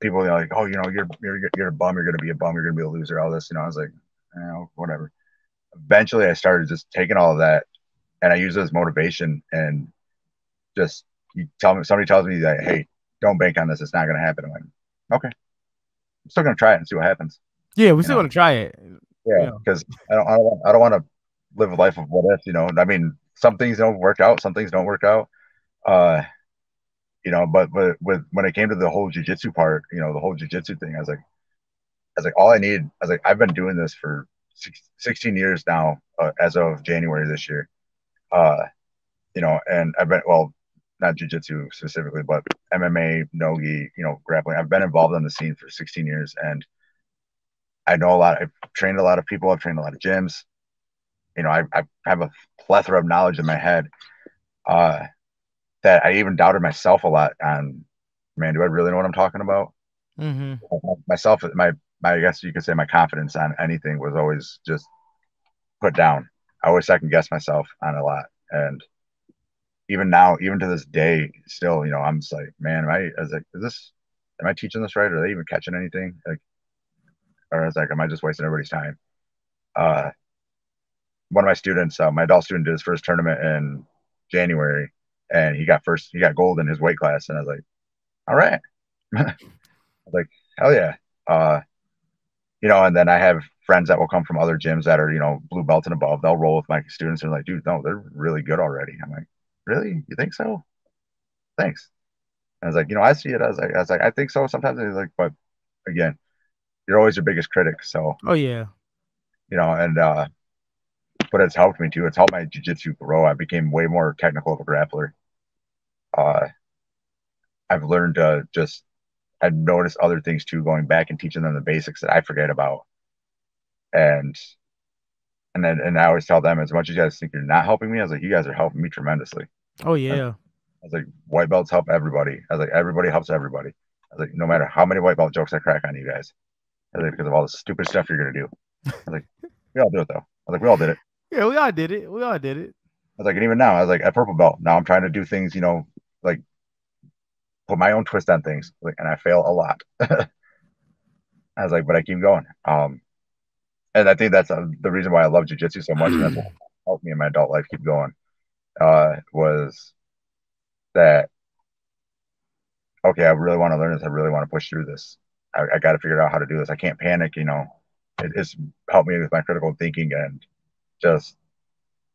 people like, oh, you're a bum. You're going to be a bum. You're going to be a loser. All this, I was like, whatever. Eventually, I started just taking all of that, and I use it as motivation. And just, somebody tells me that, hey, don't bank on this. It's not going to happen. I'm like, okay, I'm still going to try it and see what happens. Yeah, we still want to try it. Yeah, because I don't want to live a life of what if. I mean, some things don't work out, some things don't work out. But when it came to the whole jiu-jitsu part, the whole jiu-jitsu thing, I was like, all I need. I was like, I've been doing this for 16 years now, as of January this year. And I've been, well, not jiu-jitsu specifically, but MMA, nogi, grappling. I've been involved in the scene for 16 years, and I know a lot. I've trained a lot of people. I've trained a lot of gyms. I have a plethora of knowledge in my head that I even doubted myself a lot on, man, do I really know what I'm talking about? Myself, I guess you could say my confidence on anything was always just put down. I always second guess myself on a lot. And even now, even to this day, still, I'm just like, man, I was like, am I teaching this right? Are they even catching anything? Like, or I was like, am I just wasting everybody's time? Uh, one of my students, my adult student, did his first tournament in January, and he got gold in his weight class, and I was like, all right, I was like, hell yeah. Uh, and then I have friends that will come from other gyms that are, blue belt and above. They'll roll with my students and like, dude, no, they're really good already. I'm like, really? You think so? Thanks. And I was like, I see it. I was like, I think so. Sometimes he's like, but again, you're always your biggest critic. So, Oh yeah. and but it's helped me too. It's helped my jiu-jitsu grow. I became way more technical of a grappler. Uh, I've learned to just I've noticed other things too, going back and teaching them the basics that I forget about. And and I always tell them, as much as you guys think you're not helping me, I was like, you guys are helping me tremendously. Oh I yeah. was like, white belts help everybody. I was like, everybody helps everybody. I was like, no matter how many white belt jokes I crack on you guys, I was like, because of all the stupid stuff you're gonna do. I was like, we all do it though. I was like, we all did it. Yeah, we all did it. We all did it. I was like, and even now, I was like, at purple belt, now I'm trying to do things, like put my own twist on things, like, and I fail a lot. I was like, but I keep going. And I think that's the reason why I love jujitsu so much, and that's what helped me in my adult life keep going. Was that okay? I really want to learn this. I really want to push through this. I got to figure out how to do this. I can't panic. It's helped me with my critical thinking and just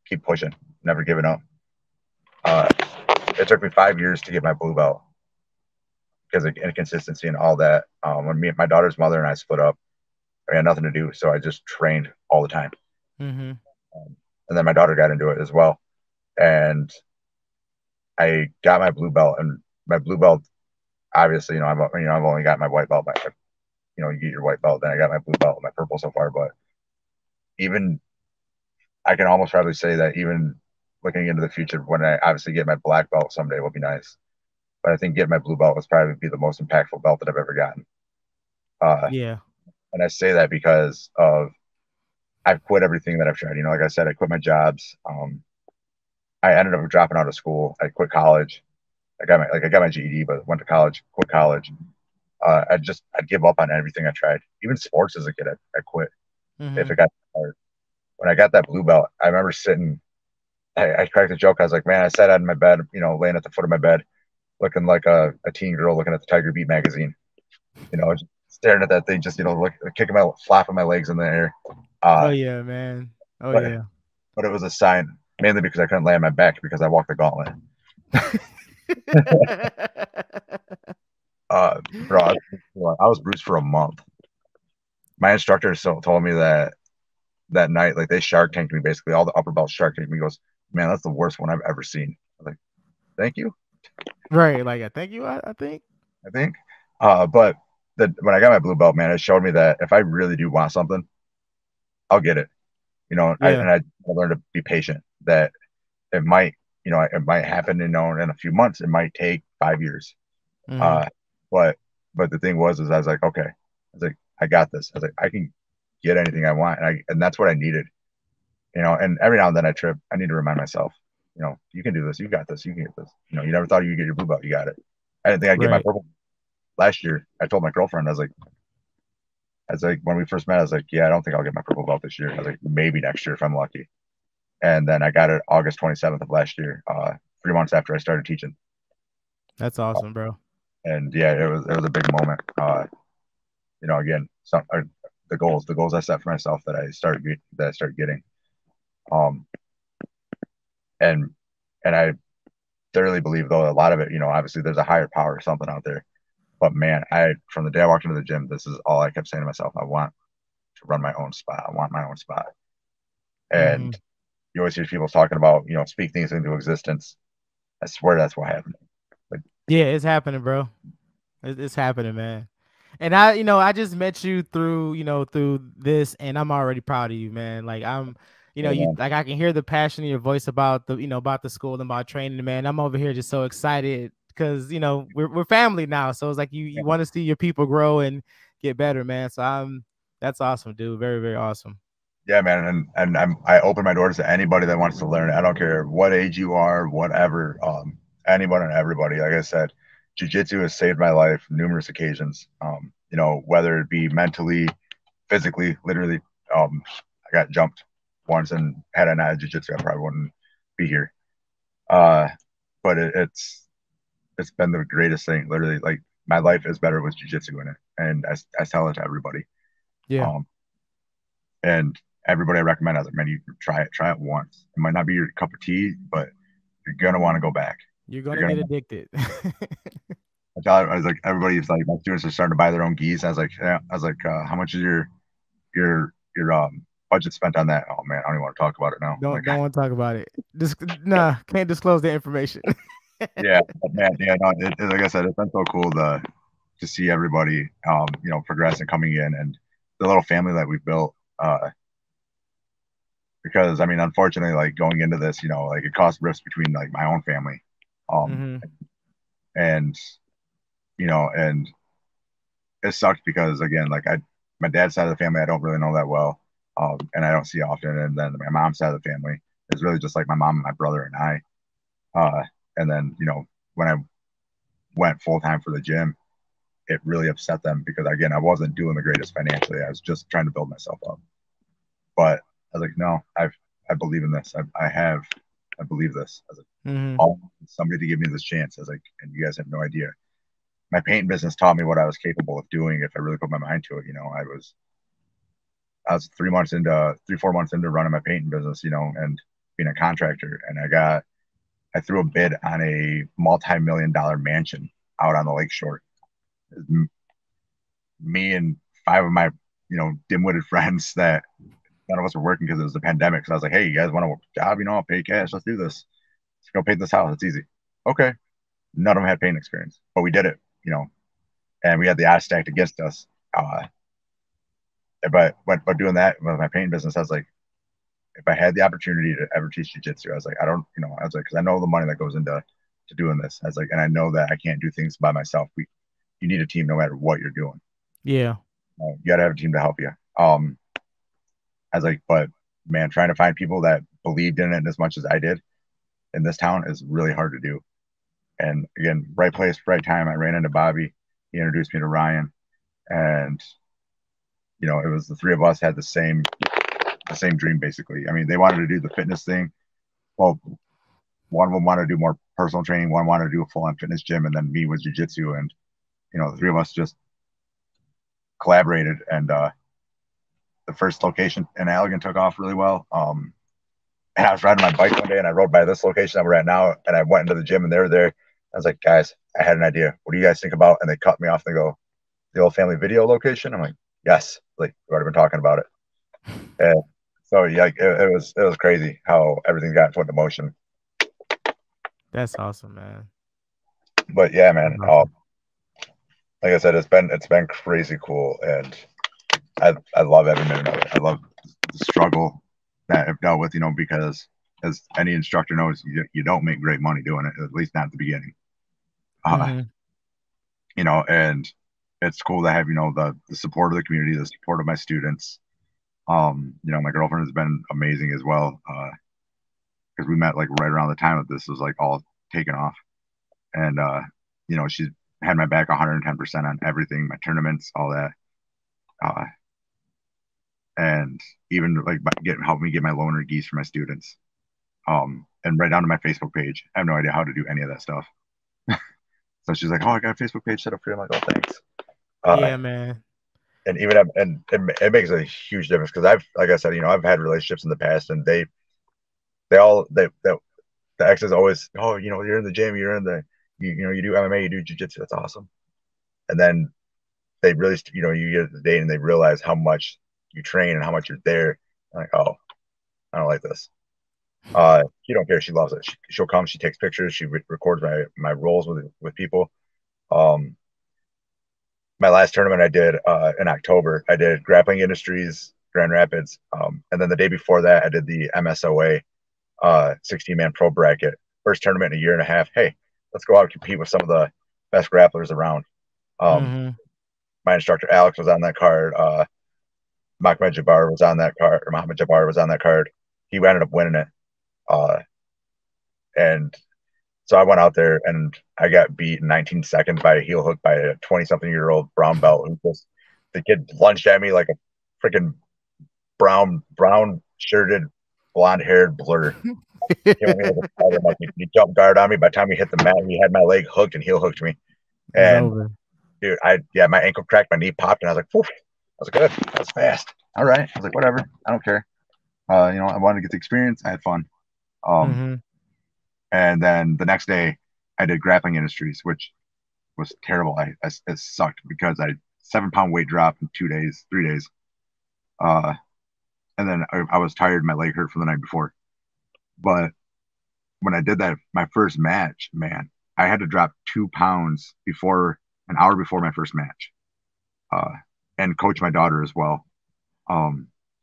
keep pushing, never giving up. Uh, it took me 5 years to get my blue belt because of inconsistency and all that. When my daughter's mother and I split up, I had nothing to do, so I just trained all the time. Mm-hmm. And then my daughter got into it as well, and I got my blue belt. And my blue belt, obviously, I've only got my white belt. You get your white belt, then I got my blue belt, my purple so far. But even I can almost probably say that even looking into the future, when I obviously get my black belt someday, will be nice. But I think getting my blue belt was probably be the most impactful belt that I've ever gotten. Yeah. And I say that because of I've quit everything that I've tried. Like I said, I quit my jobs. I ended up dropping out of school. I quit college. I got my GED, but went to college, quit college. I'd give up on everything I tried. Even sports as a kid, I quit if Mm-hmm. it got hard. When I got that blue belt, I remember sitting. I cracked a joke. I was like, man, I sat out in my bed, laying at the foot of my bed, looking like a teen girl looking at the Tiger Beat magazine. Just staring at that thing, just flapping my legs in the air. Oh Uh, yeah, man. Oh but yeah. but it was a sign, mainly because I couldn't lay on my back because I walked the gauntlet. Bro, I was bruised for a month. My instructor told me that night, like they shark tanked me basically. All the upper belt shark tanked me. He goes, man, that's the worst one I've ever seen. I was like, thank you. Right. Like, thank you. I think. I think. But when I got my blue belt, man, it showed me that if I really do want something, I'll get it. Yeah. I learned to be patient. That it might, it might happen, in a few months. It might take 5 years. Mm-hmm. Uh, but the thing is I was like, okay, I was like, I got this. I was like, I can get anything I want, and that's what I needed. And every now and then I trip. I need to remind myself, you can do this. You got this. You can get this. You never thought you could get your blue belt. You got it. I didn't think I'd get my Right. purple. Last year, I told my girlfriend, I was like, when we first met, I was like, yeah, I don't think I'll get my purple belt this year. I was like, maybe next year if I'm lucky. And then I got it August 27th of last year, 3 months after I started teaching. That's awesome, bro. And yeah, it was a big moment. Again, the goals I set for myself that I started getting. Um, and I thoroughly believe, though, a lot of it, obviously there's a higher power or something out there. But man, from the day I walked into the gym, this is all I kept saying to myself. I want to run my own spot. I want my own spot. Mm-hmm. And you always hear people talking about, speak things into existence. I swear that's what happened. Like, Yeah, it's happening, bro. It's happening, man. And I just met you through, through this, and I'm already proud of you, man. Like you man, like I can hear the passion in your voice about about the school and about training, man. I'm over here just so excited because we're family now, so it's like you want to see your people grow and get better, man. So that's awesome, dude. Very, very awesome. yeah, man. And I open my doors to anybody that wants to learn. I don't care what age you are, whatever. Anybody and everybody. Like I said, jujitsu has saved my life numerous occasions. Whether it be mentally, physically, literally. I got jumped once, and had I not had jiu-jitsu, I probably wouldn't be here. But it's been the greatest thing. Literally, like my life is better with jiu-jitsu in it, and I tell it to everybody. Yeah. And everybody I recommend, I was like, man, you try it once. It might not be your cup of tea, but you're gonna want to go back. You're gonna get addicted. I was like, everybody's like, my students are starting to buy their own gis. I was like, yeah. I was like, how much is your budget spent on that? Oh man, I don't even want to talk about it now. Don't want to talk about it. Nah, can't disclose the information. Yeah, man, yeah, no, like I said, it's been so cool to see everybody, progress and coming in, and the little family that we've built. Because I mean, unfortunately, like going into this, like it caused rifts between like my own family, Mm-hmm. and and it sucked because again, like my dad's side of the family, I don't really know that well, and I don't see often, and then my mom's side of the family is really just like my mom and my brother and I, and then when I went full time for the gym, it really upset them because again, I wasn't doing the greatest financially. I was just trying to build myself up. But I was like, no, I believe in this. I believe this. I was like, Mm-hmm. oh, somebody to give me this chance. I was like, and you guys have no idea. My paint business taught me what I was capable of doing if I really put my mind to it. I was 4 months into running my painting business, and being a contractor, and I threw a bid on a multi-million-dollar mansion out on the lakeshore. Me and five of my, dim-witted friends that none of us were working because it was the pandemic. So I was like, hey, you guys want a job? I'll pay cash. Let's do this. Let's go paint this house. It's easy. Okay. None of them had paint experience, but we did it, and we had the odds stacked against us. But doing that with my paint business, I was like, if I had the opportunity to ever teach jiu-jitsu, I was like, I don't, I was like, because I know the money that goes into doing this. I was like, and I know that I can't do things by myself. You need a team no matter what you're doing. Yeah. You got to have a team to help you. I was like, but man, trying to find people that believed in it as much as I did in this town is really hard to do. And again, right place, right time. I ran into Bobby. He introduced me to Ryan, and it was the three of us had the same dream basically. I mean, they wanted to do the fitness thing. Well, one of them wanted to do more personal training, one wanted to do a full-on fitness gym, and then me was jiu-jitsu. And the three of us just collaborated, and the first location in Allegan took off really well. And I was riding my bike one day, and I rode by this location that we're at now, and I went into the gym, and they were there. I was like, guys, I had an idea. What do you guys think about? And they cut me off. And they go, the old family video location. I'm like, yes. Like, we've already been talking about it. And so yeah, it was crazy how everything got put into motion. That's awesome, man. But yeah, man. Awesome. Like I said, it's been crazy cool, and I love every minute of it. I love the struggle that I've dealt with, because as any instructor knows, you don't make great money doing it, at least not at the beginning. And it's cool to have, the support of the community, the support of my students. My girlfriend has been amazing as well. Because we met like right around the time that this was like all taken off. And she's had my back 110% on everything, my tournaments, all that. And even like help me get my loaner gis for my students. And right down to my Facebook page. I have no idea how to do any of that stuff. So she's like, oh, I got a Facebook page set up for you. I'm like, oh, thanks. Yeah, man. And even it makes a huge difference because like I said, I've had relationships in the past, and the exes always, oh, you're in the gym, you're in the, you do MMA, you do jiu-jitsu, that's awesome. And then they really, you get the date and they realize how much you train and how much you're there. I'm like, oh, I don't like this. She don't care. She loves it. She'll come. She takes pictures. She records my rolls with people. My last tournament I did in October, I did Grappling Industries Grand Rapids, and then the day before that, I did the MSOA 16-man pro bracket. First tournament in a year and a half. Hey, let's go out and compete with some of the best grapplers around. My instructor Alex was on that card. Mohammed Jabbar was on that card. He ended up winning it. And so I went out there and I got beat in 19 seconds by a heel hook by a 20-something-year-old brown belt. The kid lunged at me like a freaking brown shirted, blonde haired blur. He went me like a spider monkey. He jumped guard on me. By the time he hit the mat, he had my leg hooked and heel hooked me. It's And over. dude, my ankle cracked, my knee popped, and I was like, "Poof." I was good. That was fast. All right. I was like, whatever. I don't care. I wanted to get the experience. I had fun. Mm-hmm. And then the next day, I did grappling industries, which was terrible. It sucked because I 7 pound weight drop in 2 days, 3 days. And then I was tired. My leg hurt from the night before. But when I did that, my first match, man, I had to drop 2 pounds before an hour before my first match, and coach my daughter as well.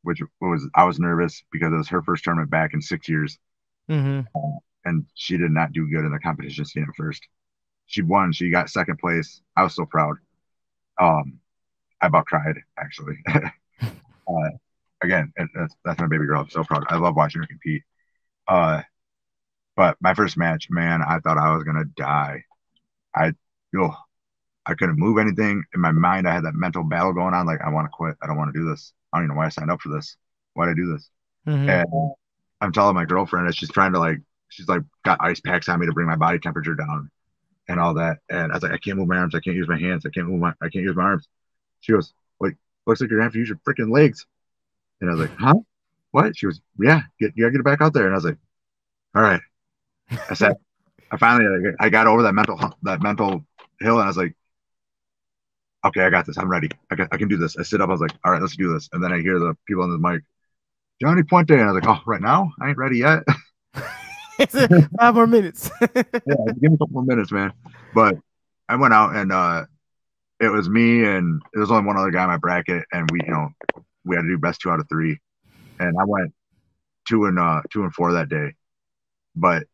Which was I was nervous because it was her first tournament back in 6 years, Mm-hmm. and she did not do good in the competition scene at first. She won. She got second place. I was so proud. I about cried actually. Again, that's my baby girl. I'm so proud. I love watching her compete. But my first match, man, I thought I was gonna die. I, oh, I couldn't move anything. In my mind, I had that mental battle going on. Like, I want to quit. I don't want to do this. I don't even know why I signed up for this. Why did I do this? Mm-hmm. And I'm telling my girlfriend, and she's trying to she's got ice packs on me to bring my body temperature down and all that. And I was like, I can't move my arms. I can't use my hands. I can't use my arms. She goes, like, looks like you're gonna have to use your freaking legs. And I was like, huh? What? She goes, yeah, you gotta get it back out there. And I was like, all right. I said, I got over that mental hill, and I was like, okay, I got this. I'm ready. I can do this. I sit up. I was like, all right, let's do this. And then I hear the people on the mic, Jonny Puente, and I was like, oh, right now? I ain't ready yet. 5 more minutes. Yeah, give me a couple more minutes, man. But I went out, and it was me, and there was only one other guy in my bracket, and we had to do best 2 out of 3, and I went 2-4 that day. But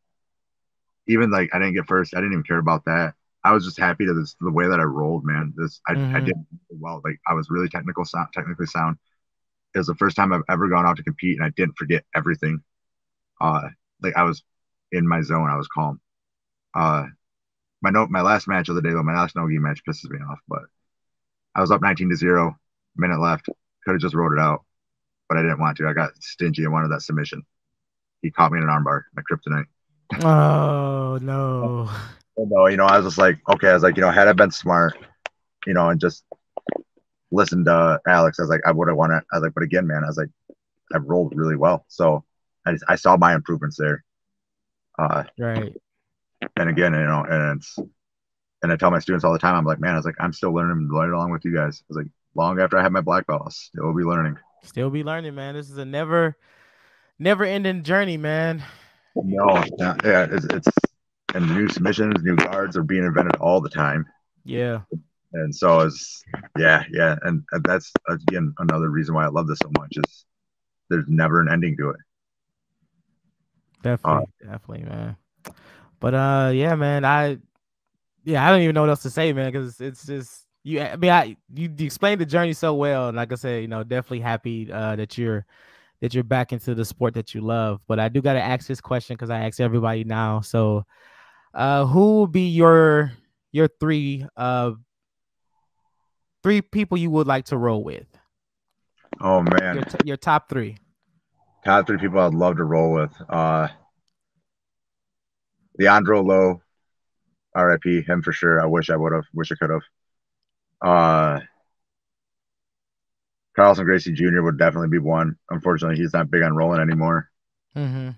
even I didn't get first. I didn't even care about that. I was just happy to the way that I rolled, man. I did well. I was really technically sound. It was the first time I've ever gone out to compete, and I didn't forget everything. I was in my zone. I was calm. My last match of the day, though, my last no-gi match pisses me off. But I was up 19-0, minute left. Could have just wrote it out, but I didn't want to. I got stingy. I wanted that submission. He caught me in an armbar, my kryptonite. Oh no. No, I was just like, okay. I was like, had I been smart, and just listened to Alex, I was like, I would have won it. I was like, but again, man, I was like, I rolled really well. So I saw my improvements there. Right. And again, and I tell my students all the time, I'm like, man, I was like, I'm still learning along with you guys. I was like, long after I have my black belt, I'll still be learning. Still be learning, man. This is a never ending journey, man. No, yeah, it's and new submissions, new guards are being invented all the time. Yeah. And so yeah. And that's, again, another reason why I love this so much is there's never an ending to it. Definitely, man. But yeah, man, I don't even know what else to say, man, because it's just you. I mean, you explained the journey so well, and like I said, definitely happy that you're back into the sport that you love. But I do got to ask this question because I ask everybody now. So, who will be your three people you would like to roll with? Oh man, your top 3. Top 3 people I'd love to roll with. Leandro Lowe, R.I.P. him for sure. I wish I would have. Wish I could have. Carlson Gracie Jr. would definitely be one. Unfortunately, he's not big on rolling anymore. Mm-hmm.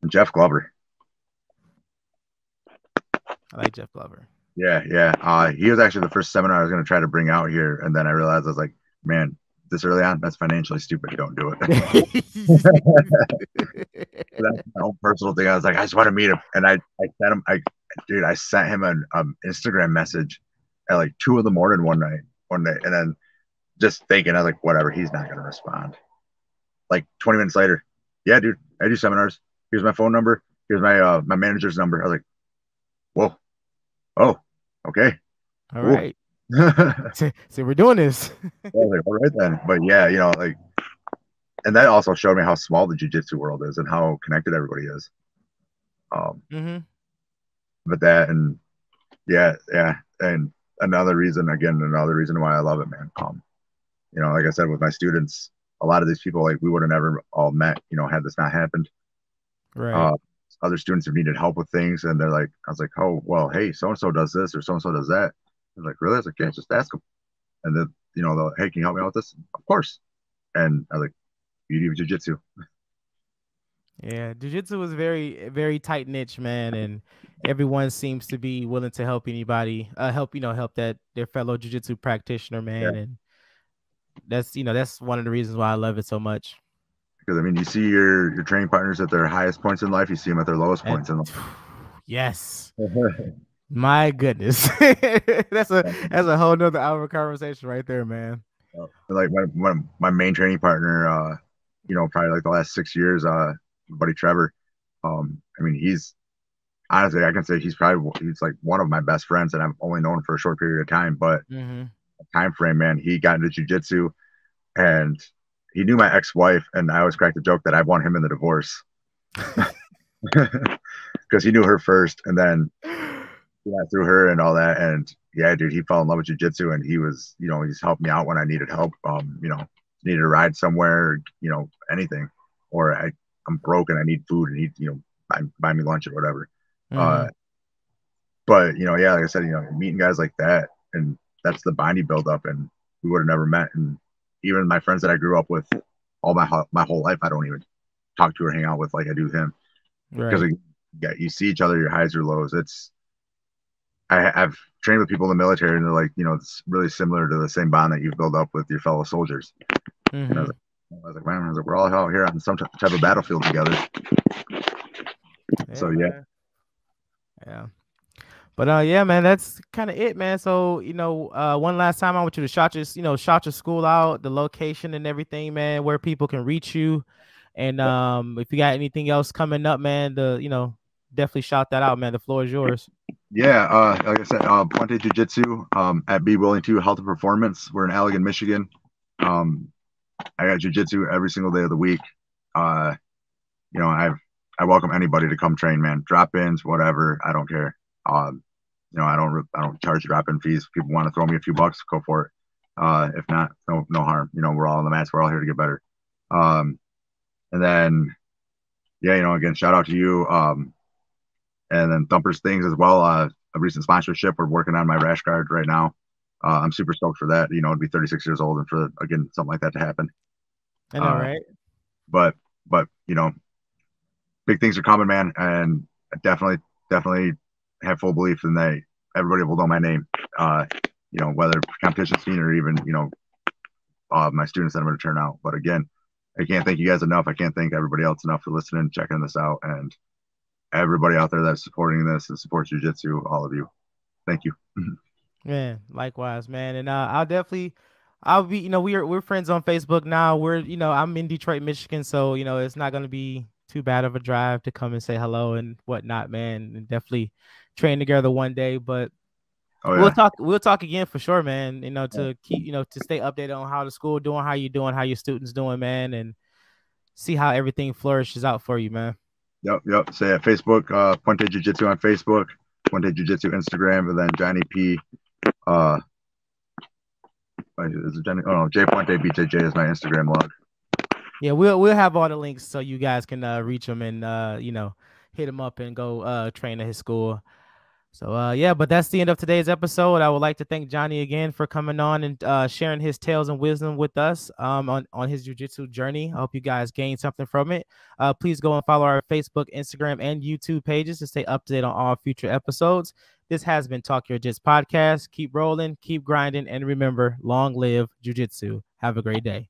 And Jeff Glover. I like Jeff Glover. Yeah. He was actually the first seminar I was going to try to bring out here, and then I realized I was like, man, this early on, that's financially stupid. Don't do it. That's my own personal thing. I was like, I just want to meet him, and I sent him. I sent him an Instagram message at 2 a.m. one day, and then just thinking, I was like, whatever, he's not going to respond. 20 minutes later, yeah, dude, I do seminars. Here's my phone number. Here's my my manager's number. I was like, whoa, oh, okay, all right. So we're doing this. I was like, all right then. But yeah, and that also showed me how small the jiu-jitsu world is and how connected everybody is. But that, and yeah, and another reason why I love it, man. Like I said, with my students, a lot of these people, like, we would have never all met, had this not happened. Right. Other students have needed help with things, and I was like, oh, well, hey, so and so does this or so and so does that. I was like, really? I was like, yeah, just ask them. And then, they'll, hey, can you help me out with this? Of course. And I was like, beauty of jujitsu. Yeah, jiu-jitsu is very, very tight niche, man, and everyone seems to be willing to help anybody, help that their fellow jiu-jitsu practitioner, Yeah. man, and that's one of the reasons why I love it so much. Because I mean, you see your training partners at their highest points in life, you see them at their lowest points in life. Yes. My goodness. That's a whole nother hour conversation right there, man. Like my main training partner, probably like the last 6 years, buddy Trevor. I mean, he's honestly, I can say he's like one of my best friends, and I've only known him for a short period of time, but time frame, man, he got into jiu-jitsu, and he knew my ex-wife, and I always cracked the joke that I want him in the divorce because he knew her first, and then through her and all that. And yeah, dude, he fell in love with jiu-jitsu, and he was, he's helped me out when I needed help. Needed a ride somewhere, anything, or I'm broke and I need food and need, buy me lunch or whatever. But yeah, like I said, meeting guys like that, and that's the bond you build up, and we would have never met. And even my friends that I grew up with all my whole life, I don't even talk to or hang out with like I do him. Because you see each other, your highs, your lows. I've trained with people in the military, and they're like, it's really similar to the same bond that you've built up with your fellow soldiers. And I was like, man, we're all out here on some type of battlefield together. So yeah. But yeah, man, that's kind of it, man. So one last time, I want you to shout your school out, the location and everything, man, where people can reach you, and if you got anything else coming up, man, definitely shout that out, man. The floor is yours. Yeah, like I said, Puente Jiu-Jitsu at Be Willing to Health and Performance. We're in Allegan, Michigan. I got jiu-jitsu every single day of the week. I welcome anybody to come train, man. Drop-ins, whatever, I don't care. I don't charge drop-in fees. If people want to throw me a few bucks, go for it. If not, no harm. We're all on the mats. We're all here to get better. And then, yeah, again, shout out to you. And then Thumper's Things as well. A recent sponsorship. We're working on my rash guard right now. I'm super stoked for that. To be 36 years old and for, again, something like that to happen. I know, right? But big things are coming, man. And I definitely have full belief in that everybody will know my name. Whether competition scene or even, my students that I'm going to turn out. But again, I can't thank you guys enough. I can't thank everybody else enough for listening, checking this out, and everybody out there that's supporting this and supports jiu-jitsu, all of you. Thank you. Man, likewise, man. And I'll be, we're friends on Facebook now. I'm in Detroit, Michigan, so it's not gonna be too bad of a drive to come and say hello and whatnot, man. And definitely train together one day. But we'll talk again for sure, man. To keep, to stay updated on how the school doing, how you doing, how your students doing, man, and see how everything flourishes out for you, man. Yep. Say at Facebook, Puente Jiu-Jitsu on Facebook, Puente Jiu-Jitsu Instagram, and then Johnny P. Is it Johnny? Oh no, J Puente BJJ is my Instagram log. Yeah, we'll have all the links so you guys can reach him and hit him up and go train at his school. So yeah, but that's the end of today's episode. I would like to thank Johnny again for coming on and sharing his tales and wisdom with us on his jiu-jitsu journey. I hope you guys gained something from it. Please go and follow our Facebook, Instagram, and YouTube pages to stay up to date on all future episodes. This has been Talk Your Jits podcast. Keep rolling, keep grinding, and remember, long live jiu-jitsu. Have a great day.